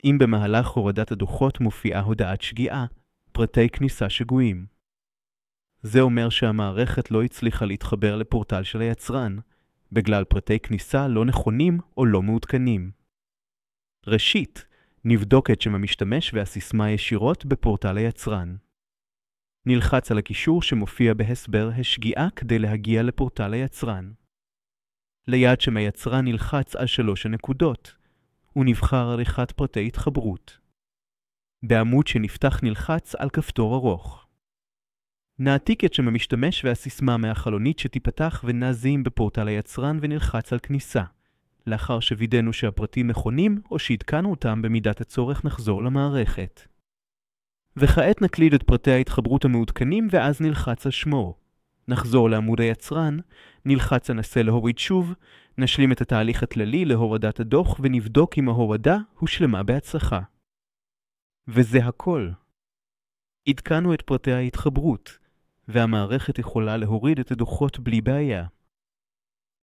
אם במהלך הורדת הדוחות מופיעה הודעת שגיאה, פרטי כניסה שגויים. זה אומר שהמערכת לא הצליחה להתחבר לפורטל של היצרן, בגלל פרטי כניסה לא נכונים או לא מעודכנים. ראשית, נבדוק את שם המשתמש והסיסמה ישירות בפורטל היצרן. נלחץ על הקישור שמופיע בהסבר השגיאה כדי להגיע לפורטל היצרן. ליד שם היצרן נלחץ על 3 הנקודות, ונבחר עריכת פרטי התחברות. בעמוד שנפתח נלחץ על כפתור ארוך. נעתיק את שם המשתמש והסיסמה מהחלונית שתיפתח ונזים בפורטל היצרן ונלחץ על כניסה. לאחר שווידאנו שהפרטים נכונים או שהתקנו אותם במידת הצורך נחזור למערכת. וכעת נקליד את פרטי ההתחברות המעודכנים ואז נלחץ על שמור. נחזור לעמוד היצרן, נלחץ ננסה להוריד שוב, נשלים את התהליך הכללי להורדת הדוח ונבדוק אם ההורדה הושלמה בהצלחה. וזה הכל. עדכנו את פרטי ההתחברות, והמערכת יכולה להוריד את הדוחות בלי בעיה.